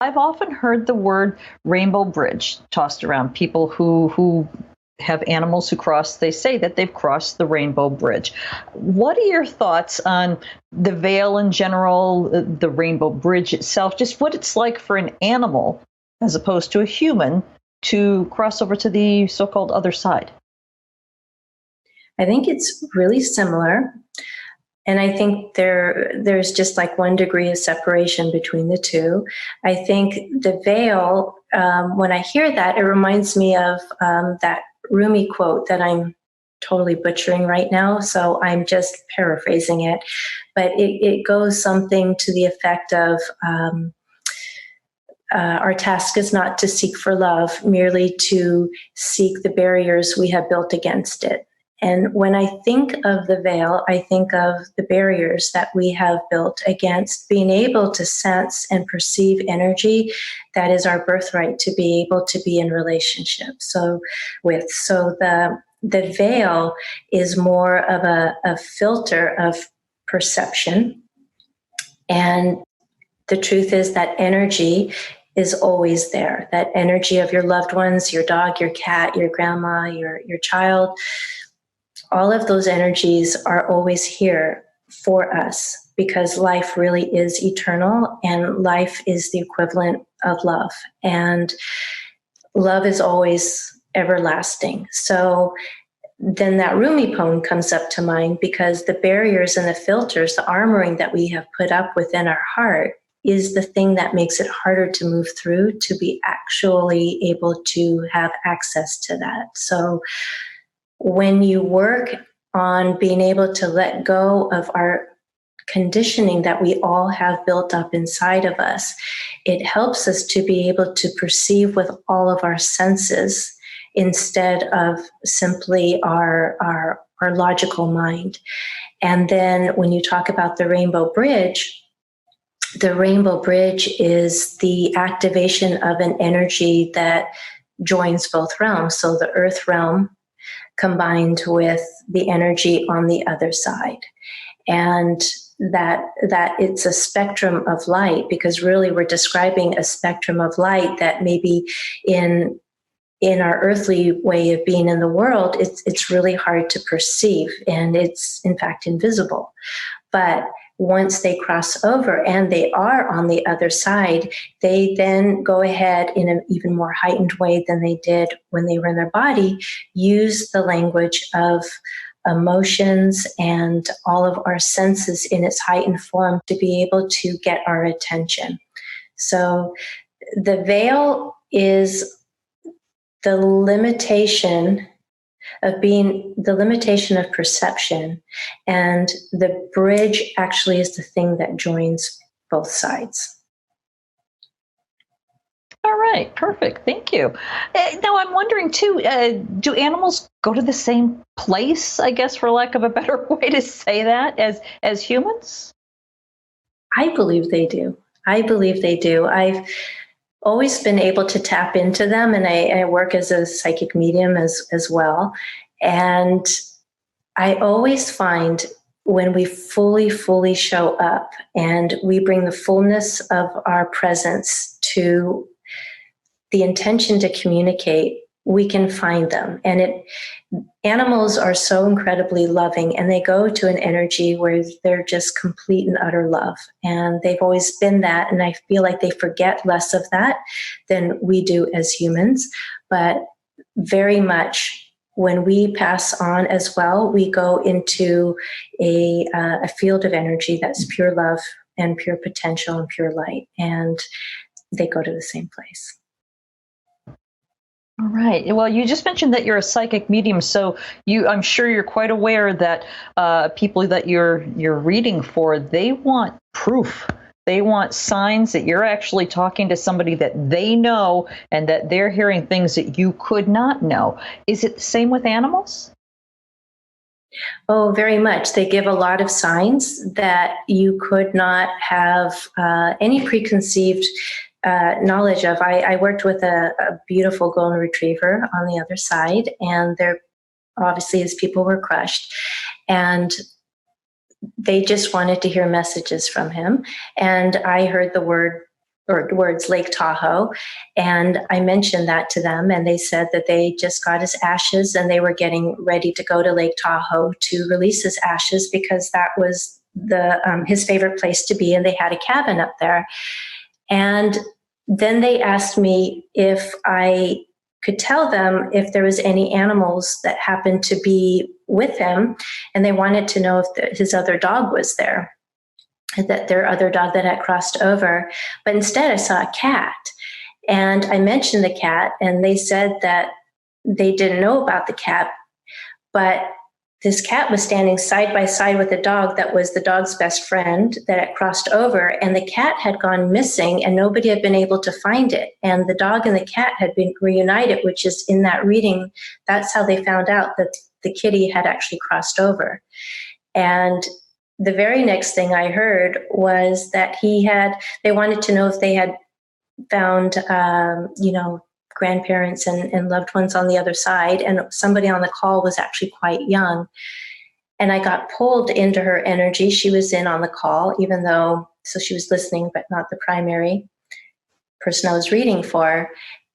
I've often heard the word rainbow bridge tossed around. People who have animals who cross, they say that they've crossed the rainbow bridge. What are your thoughts on the veil in general, the rainbow bridge itself, just what it's like for an animal as opposed to a human to cross over to the so-called other side? I think it's really similar. And I think there's just like 1 degree of separation between the two. I think the veil, when I hear that, it reminds me of that Rumi quote that I'm totally butchering right now. So I'm just paraphrasing it. But it goes something to the effect of our task is not to seek for love, merely to seek the barriers we have built against it. And when I think of the veil, I think of the barriers that we have built against being able to sense and perceive energy that is our birthright to be able to be in relationship. So the veil is more of a filter of perception. And the truth is that energy is always there. That energy of your loved ones, your dog, your cat, your grandma, your child, all of those energies are always here for us because life really is eternal and life is the equivalent of love. And love is always everlasting. So then that Rumi poem comes up to mind because the barriers and the filters, the armoring that we have put up within our heart is the thing that makes it harder to move through, to be actually able to have access to that. So when you work on being able to let go of our conditioning that we all have built up inside of us, it helps us to be able to perceive with all of our senses instead of simply our logical mind. And then when you talk about the rainbow bridge is the activation of an energy that joins both realms. So the earth realm combined with the energy on the other side. And that it's a spectrum of light, because really we're describing a spectrum of light that maybe in our earthly way of being in the world, it's really hard to perceive, and it's in fact invisible. But once they cross over and they are on the other side, they then go ahead in an even more heightened way than they did when they were in their body, use the language of emotions and all of our senses in its heightened form to be able to get our attention. So the veil is the limitation of perception, and the bridge actually is the thing that joins both sides. All right, perfect. Thank you. Now, I'm wondering too, do animals go to the same place, I guess, for lack of a better way to say that, as humans? I believe they do. I've always been able to tap into them, and I work as a psychic medium as well. And I always find when we fully show up and we bring the fullness of our presence to the intention to communicate, we can find them. And animals are so incredibly loving, and they go to an energy where they're just complete and utter love. And they've always been that. And I feel like they forget less of that than we do as humans. But very much when we pass on as well, we go into a field of energy that's pure love and pure potential and pure light. And they go to the same place. All right. Well, you just mentioned that you're a psychic medium, so I'm sure you're quite aware that people that you're reading for, they want proof. They want signs that you're actually talking to somebody that they know and that they're hearing things that you could not know. Is it the same with animals? Oh, very much. They give a lot of signs that you could not have any preconceived knowledge of. I worked with a beautiful golden retriever on the other side, and there obviously his people were crushed, and they just wanted to hear messages from him. And I heard the word or words Lake Tahoe. And I mentioned that to them, and they said that they just got his ashes and they were getting ready to go to Lake Tahoe to release his ashes because that was his favorite place to be, and they had a cabin up there. And then they asked me if I could tell them if there was any animals that happened to be with him, and they wanted to know if his other dog was there, that their other dog that had crossed over. But instead I saw a cat, and I mentioned the cat, and they said that they didn't know about the cat, but this cat was standing side by side with a dog that was the dog's best friend that had crossed over, and the cat had gone missing and nobody had been able to find it. And the dog and the cat had been reunited, which is in that reading. That's how they found out that the kitty had actually crossed over. And the very next thing I heard was that they wanted to know if they had found, grandparents and loved ones on the other side. And somebody on the call was actually quite young. And I got pulled into her energy. She was in on the call, so she was listening, but not the primary person I was reading for.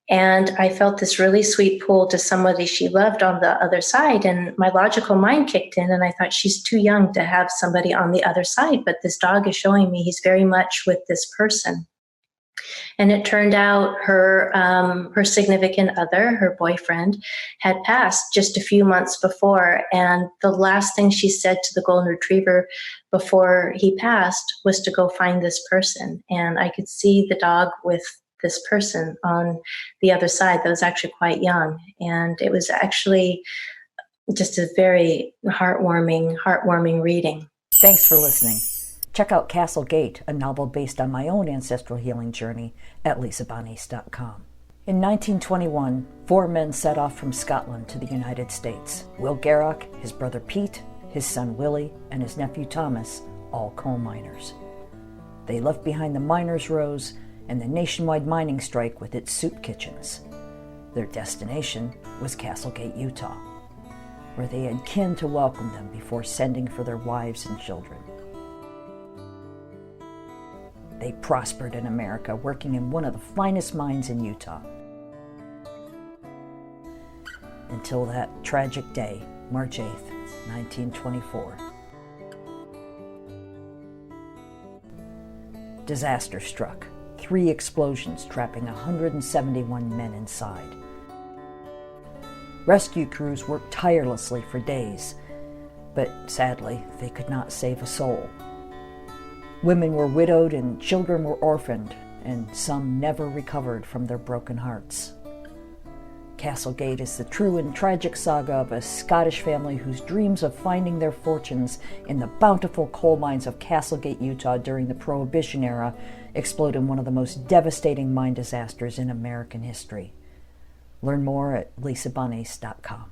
And I felt this really sweet pull to somebody she loved on the other side. And my logical mind kicked in, and I thought, she's too young to have somebody on the other side. But this dog is showing me he's very much with this person. And it turned out her significant other, her boyfriend, had passed just a few months before. And the last thing she said to the golden retriever before he passed was to go find this person. And I could see the dog with this person on the other side that was actually quite young. And it was actually just a very heartwarming reading. Thanks for listening. Check out Castle Gate, a novel based on my own ancestral healing journey, at lisabonis.com. In 1921, 4 men set off from Scotland to the United States. Will Garrock, his brother Pete, his son Willie, and his nephew Thomas, all coal miners. They left behind the miners' rows and the nationwide mining strike with its soup kitchens. Their destination was Castle Gate, Utah, where they had kin to welcome them before sending for their wives and children. They prospered in America, working in one of the finest mines in Utah. Until that tragic day, March 8th, 1924. Disaster struck. 3 explosions, trapping 171 men inside. Rescue crews worked tirelessly for days, but sadly, they could not save a soul. Women were widowed and children were orphaned, and some never recovered from their broken hearts. Castle Gate is the true and tragic saga of a Scottish family whose dreams of finding their fortunes in the bountiful coal mines of Castle Gate, Utah during the Prohibition era explode in one of the most devastating mine disasters in American history. Learn more at lisabonis.com.